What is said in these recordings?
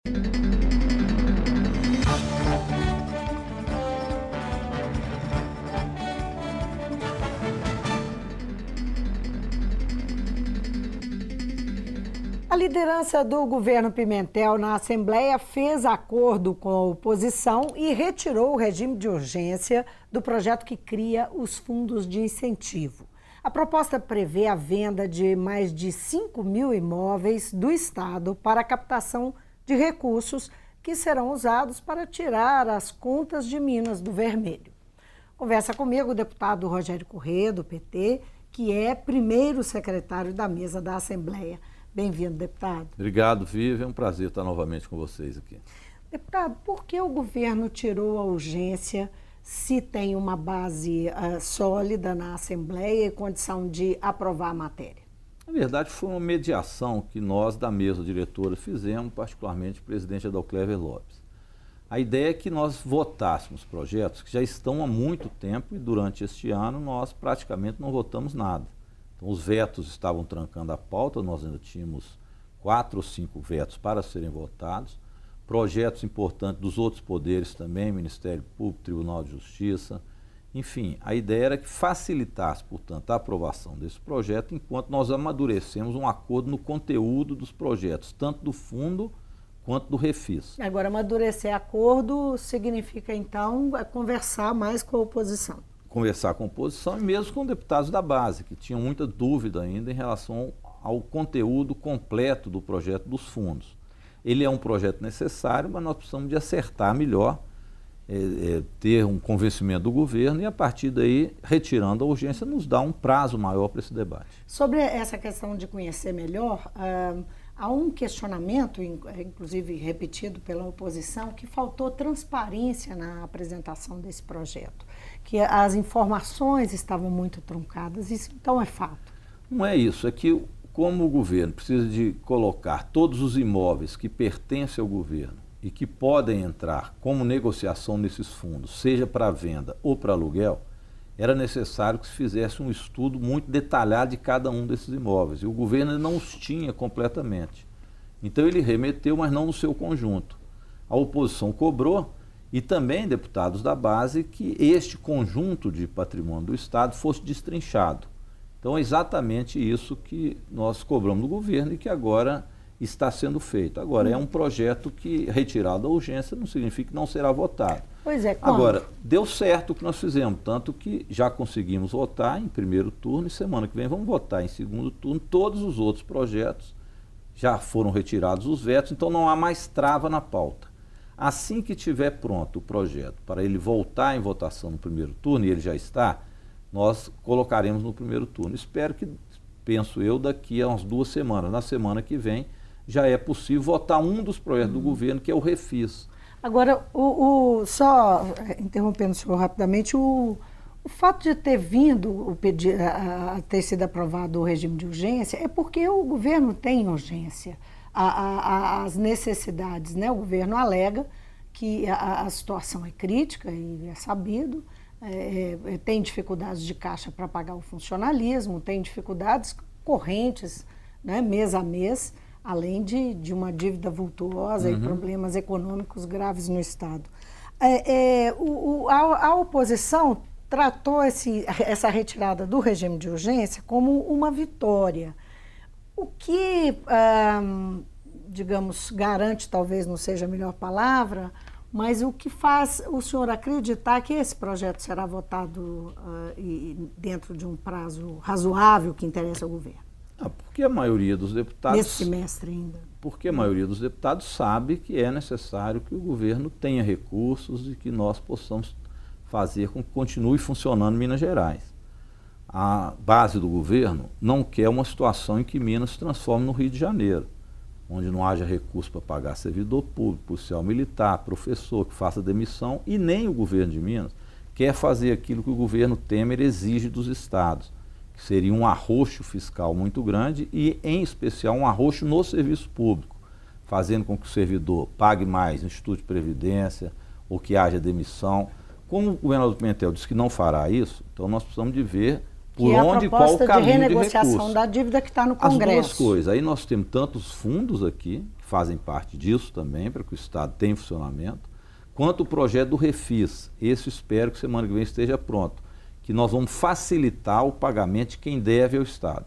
A liderança do governo Pimentel na Assembleia fez acordo com a oposição e retirou o regime de urgência do projeto que cria os fundos de incentivo. A proposta prevê a venda de mais de 5 mil imóveis do Estado para a captação de recursos que serão usados para tirar as contas de Minas do vermelho. Conversa comigo o deputado Rogério Corrêa, do PT, que é primeiro secretário da mesa da Assembleia. Bem-vindo, deputado. Obrigado, Vivi. É um prazer estar novamente com vocês aqui. Deputado, por que o governo tirou a urgência se tem uma base sólida na Assembleia e condição de aprovar a matéria? Na verdade, foi uma mediação que nós, da mesa diretora, fizemos, particularmente o presidente Adalcléver Lopes. A ideia é que nós votássemos projetos que já estão há muito tempo e durante este ano nós praticamente não votamos nada. Então, os vetos estavam trancando a pauta, nós ainda tínhamos 4 ou 5 vetos para serem votados, projetos importantes dos outros poderes também, Ministério Público, Tribunal de Justiça, enfim, a ideia era que facilitasse, portanto, a aprovação desse projeto, enquanto nós amadurecemos um acordo no conteúdo dos projetos, tanto do fundo quanto do refis. Agora, amadurecer acordo significa, então, conversar mais com a oposição. Conversar com a oposição e mesmo com deputados da base, que tinham muita dúvida ainda em relação ao conteúdo completo do projeto dos fundos. Ele é um projeto necessário, mas nós precisamos de acertar melhor, ter um convencimento do governo e, a partir daí, retirando a urgência, nos dá um prazo maior para esse debate. Sobre essa questão de conhecer melhor, há um questionamento, inclusive repetido pela oposição, que faltou transparência na apresentação desse projeto, que as informações estavam muito truncadas. Isso então é fato? Não é isso, é que como o governo precisa de colocar todos os imóveis que pertencem ao governo e que podem entrar como negociação nesses fundos, seja para venda ou para aluguel, era necessário que se fizesse um estudo muito detalhado de cada um desses imóveis. E o governo não os tinha completamente. Então ele remeteu, mas não no seu conjunto. A oposição cobrou, e também deputados da base, que este conjunto de patrimônio do Estado fosse destrinchado. Então é exatamente isso que nós cobramos do governo e que agora está sendo feito. Agora, é um projeto que, retirado da urgência, não significa que não será votado. Pois é, quando? Agora, deu certo o que nós fizemos, tanto que já conseguimos votar em primeiro turno e semana que vem vamos votar em segundo turno. Todos os outros projetos já foram retirados os vetos, então não há mais trava na pauta. Assim que estiver pronto o projeto para ele voltar em votação no primeiro turno, e ele já está, nós colocaremos no primeiro turno. Espero que, penso eu, daqui a umas 2 semanas, na semana que vem, já é possível votar um dos projetos do governo, que é o refis. Agora, só interrompendo o senhor rapidamente, o fato de ter vindo a ter sido aprovado o regime de urgência é porque o governo tem urgência, as necessidades, né? O governo alega que a situação é crítica e é sabido, tem dificuldades de caixa para pagar o funcionalismo, tem dificuldades correntes, né, mês a mês, além de uma dívida vultuosa e problemas econômicos graves no Estado. A oposição tratou essa retirada do regime de urgência como uma vitória. O que, digamos, garante, talvez não seja a melhor palavra, mas o que faz o senhor acreditar que esse projeto será votado dentro de um prazo razoável que interessa ao governo? Porque a maioria dos deputados... Nesse semestre ainda. Porque a maioria dos deputados sabe que é necessário que o governo tenha recursos e que nós possamos fazer com que continue funcionando Minas Gerais. A base do governo não quer uma situação em que Minas se transforme no Rio de Janeiro, onde não haja recurso para pagar servidor público, policial militar, professor que faça demissão, e nem o governo de Minas quer fazer aquilo que o governo Temer exige dos estados, que seria um arroxo fiscal muito grande e, em especial, um arroxo no serviço público, fazendo com que o servidor pague mais no Instituto de Previdência ou que haja demissão. Como o governador Pimentel disse que não fará isso, então nós precisamos de ver Que é a proposta de renegociação recurso. da dívida que está no Congresso. As duas coisas. Aí nós temos tantos fundos aqui, que fazem parte disso também, para que o Estado tenha funcionamento, quanto o projeto do Refis. Esse espero que semana que vem esteja pronto, que nós vamos facilitar o pagamento de quem deve ao Estado.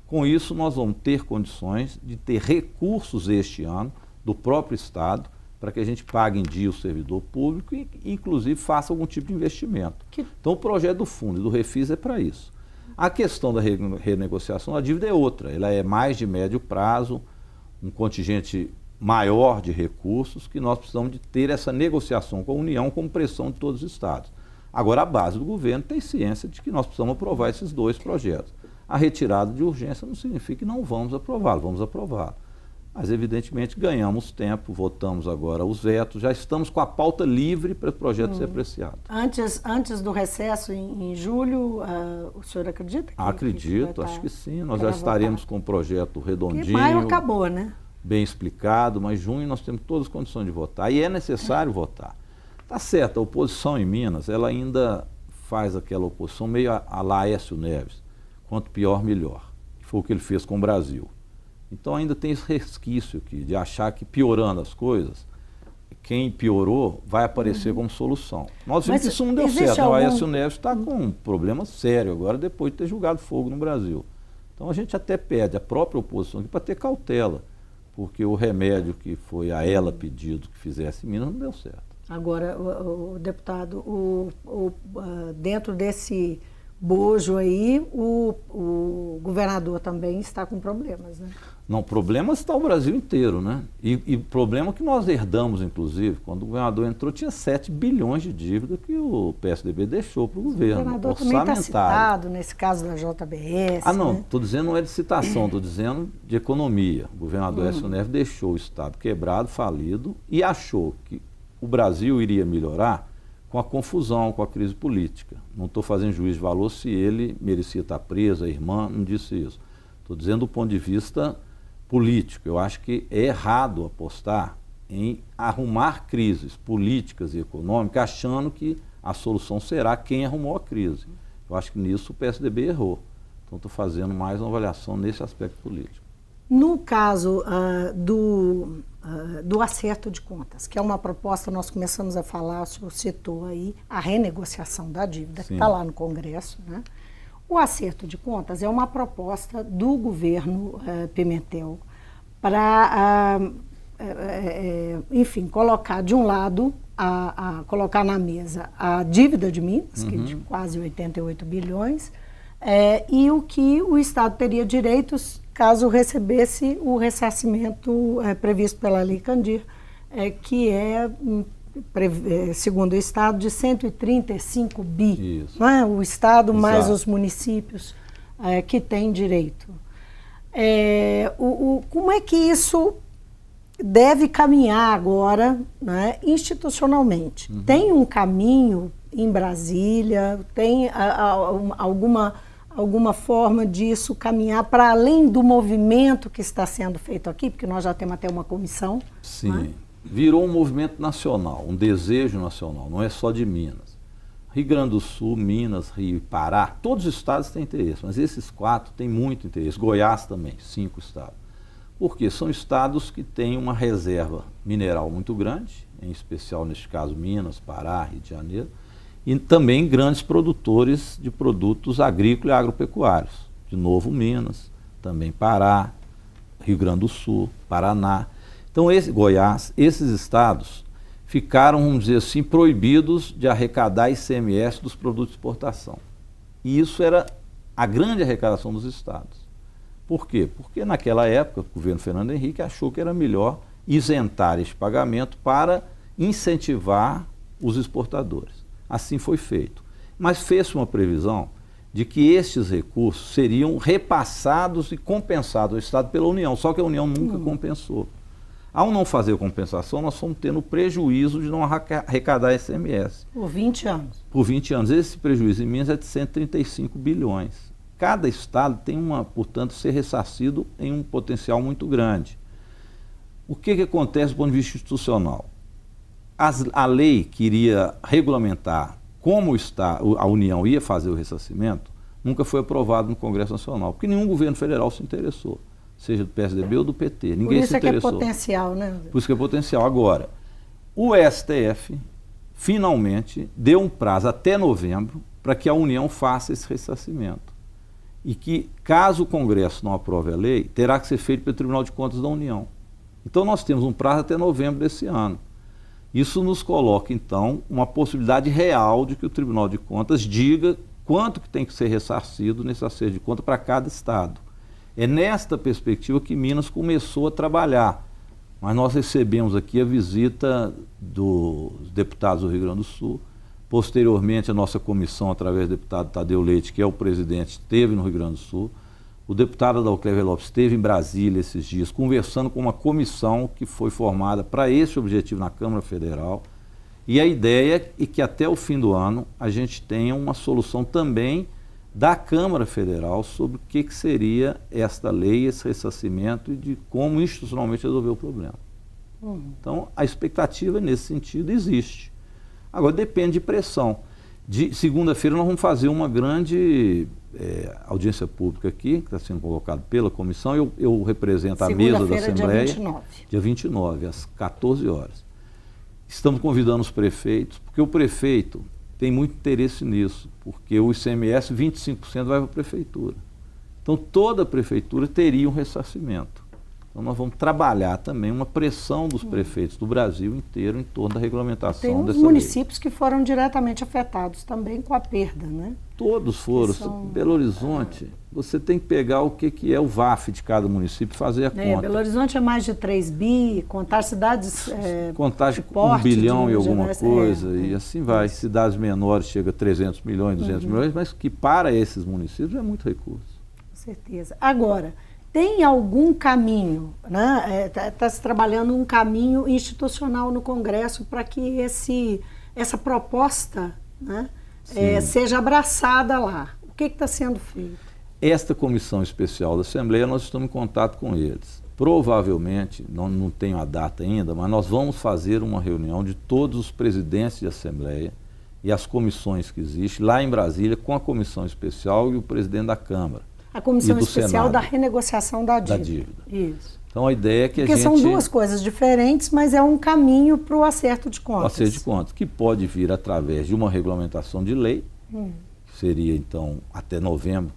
Com isso, nós vamos ter condições de ter recursos este ano do próprio Estado para que a gente pague em dia o servidor público e, inclusive, faça algum tipo de investimento. Então, o projeto do fundo e do Refis é para isso. A questão da renegociação da dívida é outra. Ela é mais de médio prazo, um contingente maior de recursos que nós precisamos de ter essa negociação com a União com pressão de todos os estados. Agora, a base do governo tem ciência de que nós precisamos aprovar esses dois projetos. A retirada de urgência não significa que não vamos aprová-lo, vamos aprová-lo. Mas, evidentemente, ganhamos tempo, votamos agora os vetos, já estamos com a pauta livre para o projeto ser apreciado. Antes do recesso, em julho, o senhor acredita? Acredito, acho que sim. Nós já estaremos com o projeto redondinho. Porque maio acabou, né? Bem explicado, mas junho nós temos todas as condições de votar. E é necessário votar. Tá certo, a oposição em Minas, ela ainda faz aquela oposição meio a lá Aécio Neves. Quanto pior, melhor. Que foi o que ele fez com o Brasil. Então ainda tem esse resquício aqui de achar que piorando as coisas, quem piorou vai aparecer como solução. Nós vimos que isso não deu certo. O Aécio Neves está com um problema sério agora, depois de ter jogado fogo no Brasil. Então a gente até pede a própria oposição para ter cautela, porque o remédio que foi a ela pedido que fizesse em Minas não deu certo. Agora, o deputado, dentro desse bojo aí, o governador também está com problemas, né? Não, problemas está o Brasil inteiro, né? E problema que nós herdamos, inclusive, quando o governador entrou, tinha 7 bilhões de dívida que o PSDB deixou para o governo. O governador também está citado nesse caso da JBS. Não, né? estou dizendo não é de citação, estou dizendo de economia. O governador Aécio Neves deixou o Estado quebrado, falido, e achou que o Brasil iria melhorar com a confusão, com a crise política. Não estou fazendo juízo de valor se ele merecia estar preso, a irmã, não disse isso. Estou dizendo do ponto de vista político. Eu acho que é errado apostar em arrumar crises políticas e econômicas achando que a solução será quem arrumou a crise. Eu acho que nisso o PSDB errou. Então estou fazendo mais uma avaliação nesse aspecto político. No caso do acerto de contas, que é uma proposta, nós começamos a falar, o senhor citou aí, a renegociação da dívida, que está lá no Congresso, né? O acerto de contas é uma proposta do governo Pimentel para, enfim, colocar de um lado, colocar na mesa a dívida de Minas, que é de quase 88 bilhões, e o que o Estado teria direitos caso recebesse o ressarcimento previsto pela Lei Candir, que segundo o Estado, de 135 bi. Isso. Não é? O Estado mais Exato. os municípios que têm direito. Como é que isso deve caminhar agora, né, institucionalmente? Tem um caminho em Brasília? Tem alguma forma disso caminhar para além do movimento que está sendo feito aqui? Porque nós já temos até uma comissão. Sim. Né? Virou um movimento nacional, um desejo nacional, não é só de Minas. Rio Grande do Sul, Minas, Rio e Pará, todos os estados têm interesse, mas esses 4 têm muito interesse. Goiás também, 5 estados. Por quê? São estados que têm uma reserva mineral muito grande, em especial neste caso Minas, Pará, Rio de Janeiro, e também grandes produtores de produtos agrícolas e agropecuários. De novo Minas, também Pará, Rio Grande do Sul, Paraná. Então, Goiás, esses estados ficaram, vamos dizer assim, proibidos de arrecadar ICMS dos produtos de exportação. E isso era a grande arrecadação dos estados. Por quê? Porque naquela época o governo Fernando Henrique achou que era melhor isentar este pagamento para incentivar os exportadores. Assim foi feito. Mas fez-se uma previsão de que estes recursos seriam repassados e compensados ao Estado pela União, só que a União nunca compensou. Ao não fazer compensação, nós fomos tendo prejuízo de não arrecadar ICMS. Por 20 anos. Por 20 anos. Esse prejuízo em Minas é de 135 bilhões. Cada estado tem, portanto, ser ressarcido em um potencial muito grande. O que acontece do ponto de vista institucional? A lei que iria regulamentar como a União ia fazer o ressarcimento nunca foi aprovado no Congresso Nacional, porque nenhum governo federal se interessou, seja do PSDB ou do PT. Ninguém se interessou. Por isso é que é potencial, né? Por isso que é potencial. Agora, o STF finalmente deu um prazo até novembro para que a União faça esse ressarcimento. E que, caso o Congresso não aprove a lei, terá que ser feito pelo Tribunal de Contas da União. Então nós temos um prazo até novembro desse ano. Isso nos coloca, então, uma possibilidade real de que o Tribunal de Contas diga quanto que tem que ser ressarcido nesse acerto de conta para cada estado. É nesta perspectiva que Minas começou a trabalhar. Mas nós recebemos aqui a visita dos deputados do Rio Grande do Sul. Posteriormente, a nossa comissão, através do deputado Tadeu Leite, que é o presidente, esteve no Rio Grande do Sul. O deputado Adalcléver Lopes esteve em Brasília esses dias, conversando com uma comissão que foi formada para esse objetivo na Câmara Federal. E a ideia é que até o fim do ano a gente tenha uma solução também da Câmara Federal sobre o que seria esta lei, esse ressarcimento e de como institucionalmente resolver o problema. Então, a expectativa nesse sentido existe. Agora, depende de pressão. De segunda-feira nós vamos fazer uma grande audiência pública aqui, que está sendo convocada pela comissão. Eu represento a mesa da Assembleia. Dia 29, às 14 horas. Estamos convidando os prefeitos, porque o prefeito tem muito interesse nisso, porque o ICMS, 25% vai para a prefeitura. Então, toda a prefeitura teria um ressarcimento. Então, nós vamos trabalhar também uma pressão dos prefeitos do Brasil inteiro em torno da regulamentação dessa lei. Tem uns municípios que foram diretamente afetados também com a perda, né? Todos foram. Belo Horizonte, você tem que pegar o que é o VAF de cada município e fazer a conta. Belo Horizonte é mais de 3 bi, contar cidades contar de 1 bilhão e alguma coisa, e assim vai. Cidades menores chega a 300 milhões, 200 milhões, mas que para esses municípios é muito recurso. Com certeza. Agora, tem algum caminho, né? Está se trabalhando um caminho institucional no Congresso para que essa proposta, né, seja abraçada lá. O que está sendo feito? Esta comissão especial da Assembleia, nós estamos em contato com eles. Provavelmente, não tenho a data ainda, mas nós vamos fazer uma reunião de todos os presidentes de Assembleia e as comissões que existem lá em Brasília com a comissão especial e o presidente da Câmara. A comissão especial da renegociação da dívida. Isso. Então a ideia é que Porque são duas coisas diferentes, mas é um caminho para o acerto de contas. O acerto de contas, que pode vir através de uma regulamentação de lei, que seria então até novembro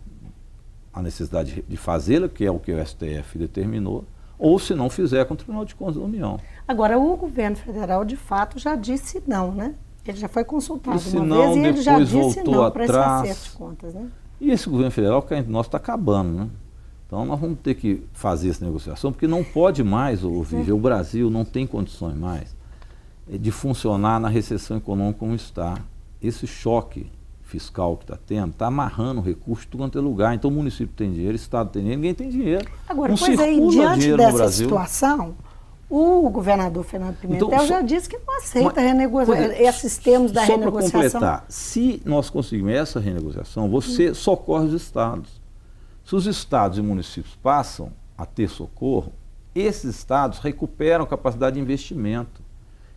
a necessidade de fazê-la, que é o que o STF determinou, ou se não fizer com o Tribunal de Contas da União. Agora, o governo federal de fato já disse não, né? Ele já foi consultado uma não, vez e ele já disse não para esse acerto de contas, né? E esse governo federal, que nosso está acabando, né? Então nós vamos ter que fazer essa negociação, porque não pode mais, o Brasil não tem condições mais de funcionar na recessão econômica como está. Esse choque fiscal que está tendo, está amarrando recursos de tudo quanto é lugar. Então o município tem dinheiro, o Estado tem dinheiro, ninguém tem dinheiro. Agora, pois aí, diante dessa situação, o governador Fernando Pimentel já disse que não aceita esses termos da renegociação. Só para completar, se nós conseguirmos essa renegociação, você socorre os estados. Se os estados e municípios passam a ter socorro, esses estados recuperam a capacidade de investimento.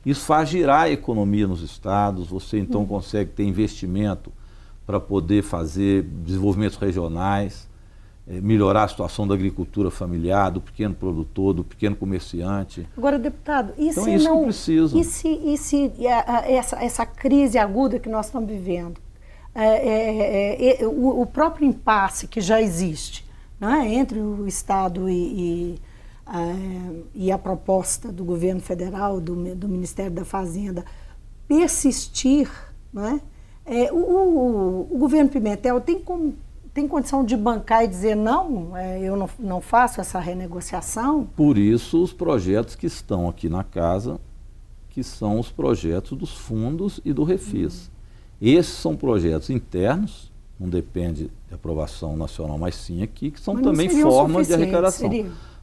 Isso faz girar a economia nos estados, você então consegue ter investimento para poder fazer desenvolvimentos regionais, melhorar a situação da agricultura familiar, do pequeno produtor, do pequeno comerciante. Agora, deputado, então, isso que precisa. E se essa crise aguda que nós estamos vivendo, o próprio impasse que já existe, né, entre o Estado e a proposta do governo federal, do Ministério da Fazenda, persistir, né, o governo Pimentel tem condição de bancar e dizer não, eu não faço essa renegociação? Por isso os projetos que estão aqui na casa, que são os projetos dos fundos e do Refis. Esses são projetos internos, não depende de aprovação nacional, mas sim aqui, que são também formas de arrecadação.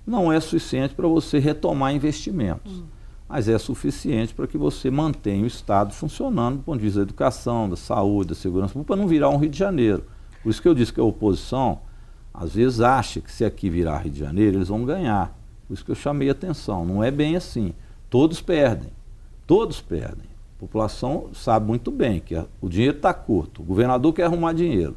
Não é suficiente para você retomar investimentos, mas é suficiente para que você mantenha o Estado funcionando do ponto de vista da educação, da saúde, da segurança pública, para não virar um Rio de Janeiro. Por isso que eu disse que a oposição, às vezes, acha que se aqui virar Rio de Janeiro, eles vão ganhar. Por isso que eu chamei a atenção. Não é bem assim. Todos perdem. Todos perdem. A população sabe muito bem que o dinheiro está curto. O governador quer arrumar dinheiro.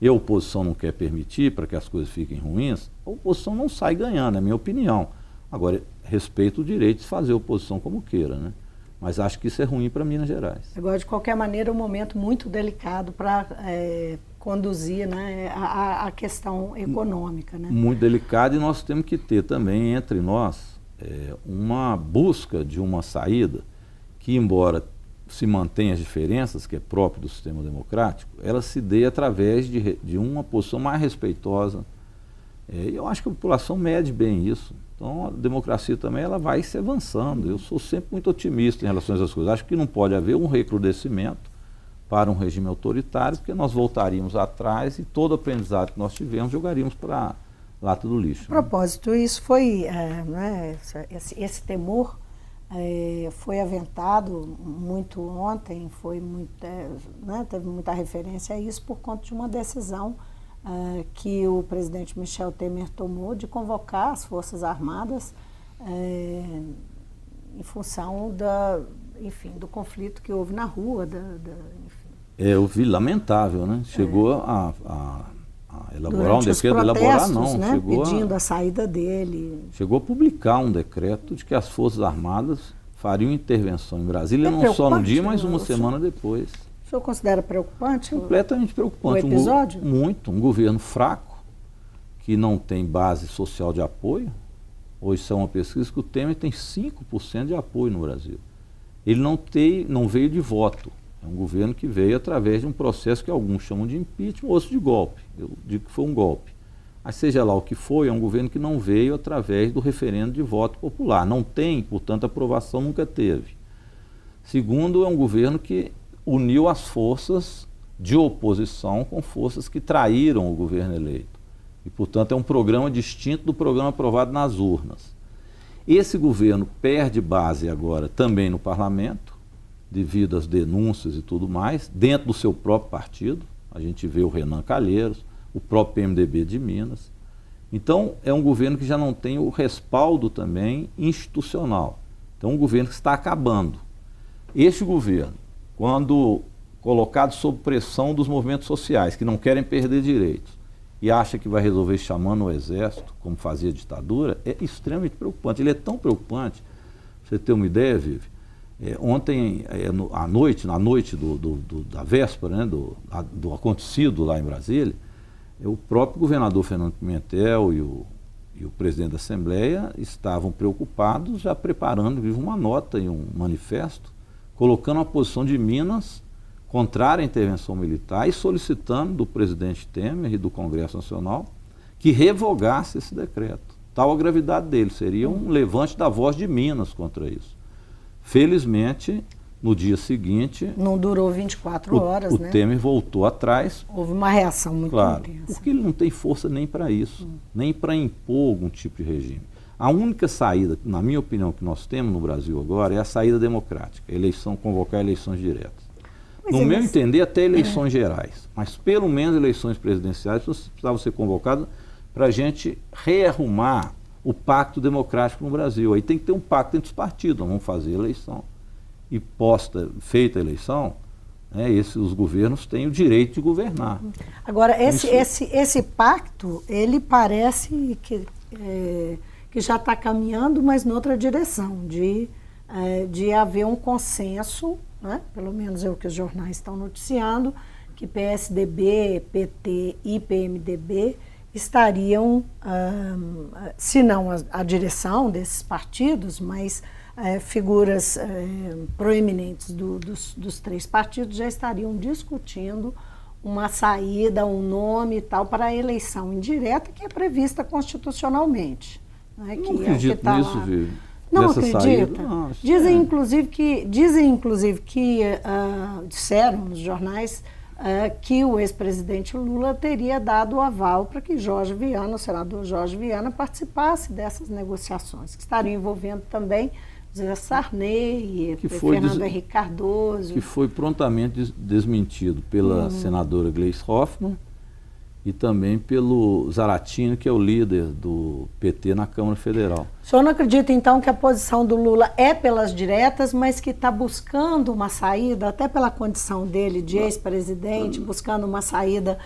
e a oposição não quer permitir para que as coisas fiquem ruins, a oposição não sai ganhando, é a minha opinião. Agora, respeito o direito de fazer oposição como queira, né? Mas acho que isso é ruim para Minas Gerais. Agora, de qualquer maneira, é um momento muito delicado para conduzir, né, a questão econômica, né? Muito delicado, e nós temos que ter também entre nós uma busca de uma saída que, embora se mantenha as diferenças, que é próprio do sistema democrático, ela se dê através de uma posição mais respeitosa. Eu acho que a população mede bem isso. Então, a democracia também ela vai se avançando. Eu sou sempre muito otimista em relação a essas coisas. Acho que não pode haver um recrudescimento para um regime autoritário, porque nós voltaríamos atrás e todo o aprendizado que nós tivemos jogaríamos para a lata do lixo. A propósito, isso foi, né, esse temor foi aventado muito ontem, foi muito, né, teve muita referência a isso por conta de uma decisão que o presidente Michel Temer tomou de convocar as Forças Armadas em função do conflito que houve na rua. Eu vi, lamentável, né? Chegou a elaborar um decreto, né? Chegou pedindo a saída dele. Chegou a publicar um decreto de que as Forças Armadas fariam intervenção em Brasília, não só no dia, mas uma semana depois. O senhor considera preocupante? Completamente preocupante. O episódio? Muito. Um governo fraco, que não tem base social de apoio. Hoje são uma pesquisa que o Temer tem 5% de apoio no Brasil. Ele não veio de voto. É um governo que veio através de um processo que alguns chamam de impeachment, outros de golpe. Eu digo que foi um golpe. Mas seja lá o que foi, é um governo que não veio através do referendo de voto popular. Não tem, portanto, aprovação nunca teve. Segundo, é um governo que uniu as forças de oposição com forças que traíram o governo eleito. E, portanto, é um programa distinto do programa aprovado nas urnas. Esse governo perde base agora também no parlamento, devido às denúncias e tudo mais, dentro do seu próprio partido. A gente vê o Renan Calheiros, o próprio PMDB de Minas. Então, é um governo que já não tem o respaldo também institucional. Então, um governo que está acabando. Este governo, quando colocado sob pressão dos movimentos sociais, que não querem perder direitos, e acha que vai resolver chamando o exército, como fazia a ditadura, é extremamente preocupante. Ele é tão preocupante, pra você ter uma ideia, Vivi, ontem, na noite da véspera, né, do acontecido lá em Brasília, o próprio governador Fernando Pimentel e o presidente da Assembleia estavam preocupados, já preparando uma nota e um manifesto, colocando a posição de Minas contrária à intervenção militar e solicitando do presidente Temer e do Congresso Nacional que revogasse esse decreto. Tal a gravidade dele, seria um levante da voz de Minas contra isso. Felizmente, no dia seguinte... Não durou 24 horas, né? O Temer voltou atrás. Houve uma reação muito intensa. Porque ele não tem força nem para isso, nem para impor algum tipo de regime. A única saída, na minha opinião, que nós temos no Brasil agora é a saída democrática, convocar eleições diretas. No meu entender, até eleições gerais, mas pelo menos eleições presidenciais precisavam ser convocadas para a gente rearrumar o pacto democrático no Brasil. Aí tem que ter um pacto entre os partidos, nós vamos fazer eleição. E feita a eleição, né, os governos têm o direito de governar. Agora, esse pacto, ele parece que já está caminhando, mas noutra direção, de haver um consenso, né? Pelo menos é o que os jornais estão noticiando, que PSDB, PT e PMDB estariam, se não a direção desses partidos, mas figuras proeminentes dos três partidos já estariam discutindo uma saída, um nome e tal para a eleição indireta que é prevista constitucionalmente. Né? Não acredito nisso, Vivi. Não acredita? Dizem, inclusive, que disseram nos jornais que o ex-presidente Lula teria dado o aval para que o senador Jorge Viana, participasse dessas negociações, que estariam envolvendo também José Sarney, Fernando Henrique Cardoso. Que foi prontamente desmentido pela senadora Gleice Hoffmann e também pelo Zaratini, que é o líder do PT na Câmara Federal. O senhor não acredita, então, que a posição do Lula é pelas diretas, mas que está buscando uma saída, até pela condição dele de ex-presidente, buscando uma saída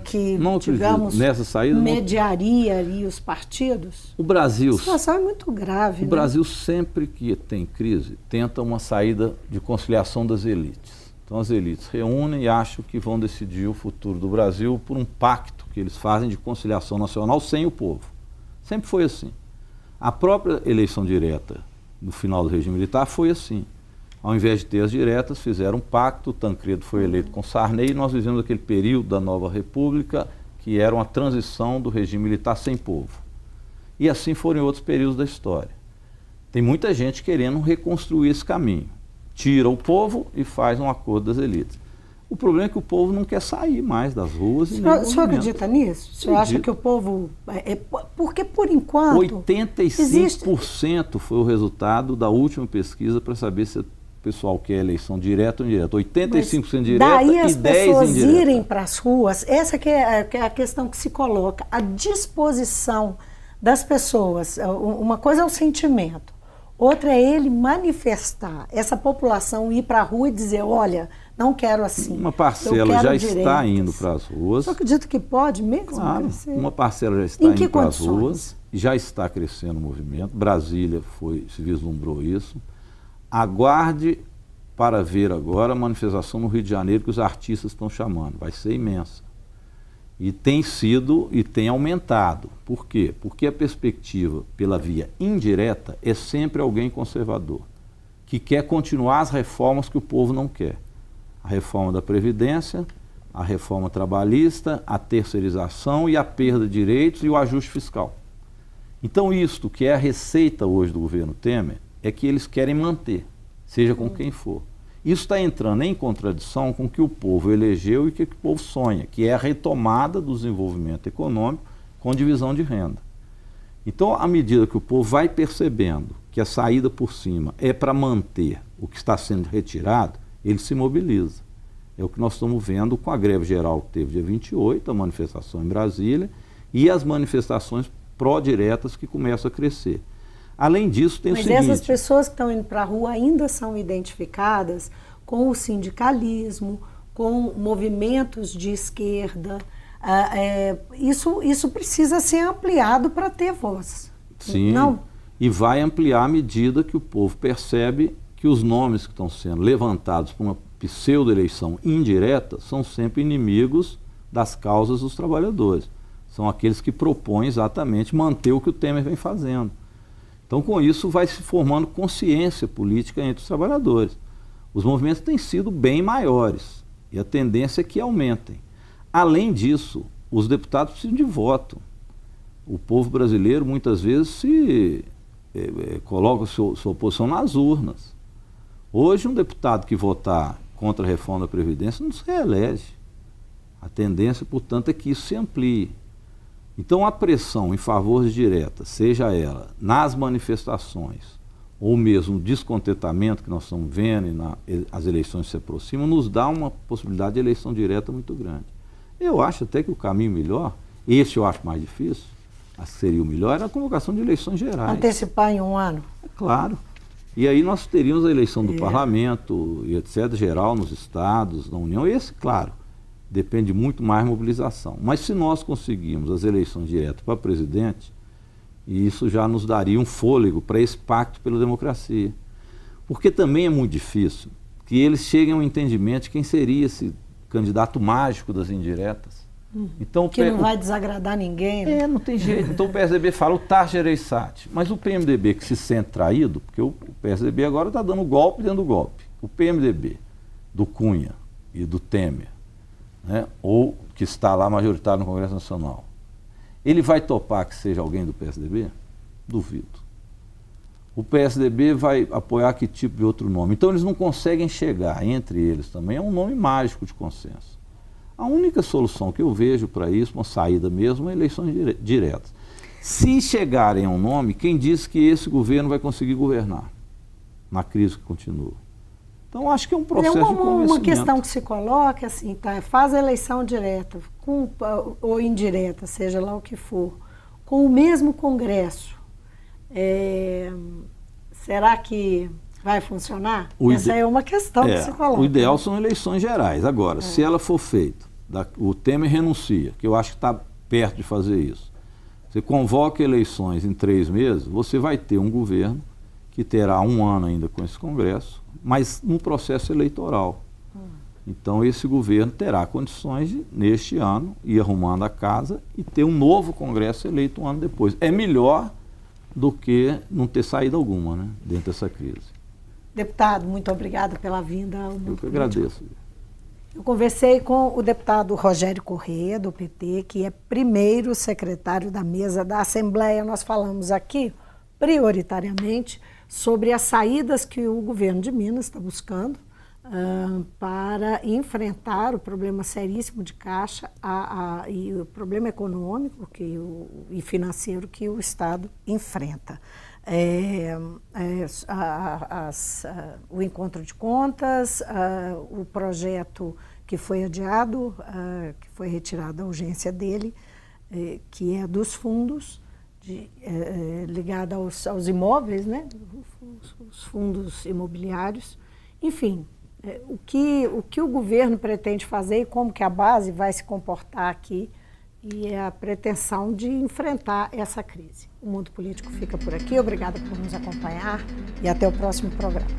que, Não digamos, nessa saída, mediaria ali os partidos? O Brasil... A situação é muito grave, O Brasil sempre que tem crise, tenta uma saída de conciliação das elites. Então as elites reúnem e acham que vão decidir o futuro do Brasil por um pacto que eles fazem de conciliação nacional sem o povo. Sempre foi assim. A própria eleição direta no final do regime militar foi assim. Ao invés de ter as diretas, fizeram um pacto, o Tancredo foi eleito com Sarney e nós vivemos aquele período da nova república que era uma transição do regime militar sem povo. E assim foram em outros períodos da história. Tem muita gente querendo reconstruir esse caminho. Tira o povo e faz um acordo das elites. O problema é que o povo não quer sair mais das ruas. O senhor acredita nisso? O senhor acha que o povo... Porque, por enquanto... 85% foi o resultado da última pesquisa para saber se o pessoal quer eleição direta ou indireta. 85% direta daí e 10% indireta. as pessoas irem para as ruas, essa que é a questão que se coloca. A disposição das pessoas. Uma coisa é o sentimento. Outra é ele manifestar, essa população ir para a rua e dizer, olha, não quero assim. Uma parcela já está indo para as ruas. Eu acredito que pode mesmo crescer. Uma parcela já está indo para as ruas, já está crescendo o movimento. Brasília se vislumbrou isso. Aguarde para ver agora a manifestação no Rio de Janeiro que os artistas estão chamando. Vai ser imensa. E tem sido e tem aumentado. Por quê? Porque a perspectiva pela via indireta é sempre alguém conservador, que quer continuar as reformas que o povo não quer. A reforma da Previdência, a reforma trabalhista, a terceirização e a perda de direitos e o ajuste fiscal. Então isto que é a receita hoje do governo Temer é que eles querem manter, seja com quem for. Isso está entrando em contradição com o que o povo elegeu e o que o povo sonha, que é a retomada do desenvolvimento econômico com divisão de renda. Então, à medida que o povo vai percebendo que a saída por cima é para manter o que está sendo retirado, ele se mobiliza. É o que nós estamos vendo com a greve geral que teve dia 28, a manifestação em Brasília, e as manifestações pró-diretas que começam a crescer. Além disso, tem o seguinte... Mas essas pessoas que estão indo para a rua ainda são identificadas com o sindicalismo, com movimentos de esquerda. Isso precisa ser ampliado para ter voz. Sim, não? E vai ampliar à medida que o povo percebe que os nomes que estão sendo levantados por uma pseudo-eleição indireta são sempre inimigos das causas dos trabalhadores. São aqueles que propõem exatamente manter o que o Temer vem fazendo. Então, com isso, vai se formando consciência política entre os trabalhadores. Os movimentos têm sido bem maiores e a tendência é que aumentem. Além disso, os deputados precisam de voto. O povo brasileiro, muitas vezes, coloca sua oposição nas urnas. Hoje, um deputado que votar contra a reforma da Previdência não se reelege. A tendência, portanto, é que isso se amplie. Então, a pressão em favor de direta, seja ela nas manifestações ou mesmo o descontentamento que nós estamos vendo e as eleições se aproximam, nos dá uma possibilidade de eleição direta muito grande. Eu acho até que o caminho melhor, esse eu acho mais difícil, seria o melhor, era a convocação de eleições gerais. Antecipar em um ano? É claro. E aí nós teríamos a eleição do parlamento, e etc., geral nos estados, na União, esse, claro, depende muito mais da mobilização. Mas se nós conseguirmos as eleições diretas para presidente, isso já nos daria um fôlego para esse pacto pela democracia. Porque também é muito difícil que eles cheguem a um entendimento de quem seria esse candidato mágico das indiretas. Então, que não vai desagradar ninguém. Né? Não tem jeito. Então o PSDB fala o Tarja Gereissati, mas o PMDB que se sente traído, porque o PSDB agora está dando golpe dentro do golpe. O PMDB do Cunha e do Temer, né, ou que está lá majoritário no Congresso Nacional, ele vai topar que seja alguém do PSDB? Duvido. O PSDB vai apoiar que tipo de outro nome? Então eles não conseguem chegar entre eles também a um nome mágico de consenso. A única solução que eu vejo para isso, uma saída mesmo, é eleições diretas. Se chegarem a um nome, quem diz que esse governo vai conseguir governar na crise que continua? Então, acho que é um processo de convencimento. Uma questão que se coloca, assim, tá, faz a eleição direta ou indireta, seja lá o que for, com o mesmo Congresso, será que vai funcionar? Essa é uma questão que se coloca. O ideal são eleições gerais. Agora, se ela for feita o Temer renuncia, que eu acho que está perto de fazer isso. Você convoca eleições em 3 meses, você vai ter um governo que terá 1 ano ainda com esse Congresso, mas num processo eleitoral. Então esse governo terá condições de, neste ano, ir arrumando a casa e ter um novo Congresso eleito 1 ano depois. É melhor do que não ter saída alguma, né, dentro dessa crise. Deputado, muito obrigada pela vinda ao Mundo Eu que Político. agradeço. Eu conversei com o deputado Rogério Corrêa, do PT, que é primeiro secretário da mesa da Assembleia. Nós falamos aqui, prioritariamente, sobre as saídas que o governo de Minas está buscando para enfrentar o problema seríssimo de caixa e o problema econômico e financeiro que o Estado enfrenta. O encontro de contas, o projeto que foi adiado, que foi retirada a urgência dele, que é dos fundos, ligada aos imóveis, né? Os fundos imobiliários. Enfim, o que o governo pretende fazer e como que a base vai se comportar aqui e é a pretensão de enfrentar essa crise. O Mundo Político fica por aqui. Obrigada por nos acompanhar e até o próximo programa.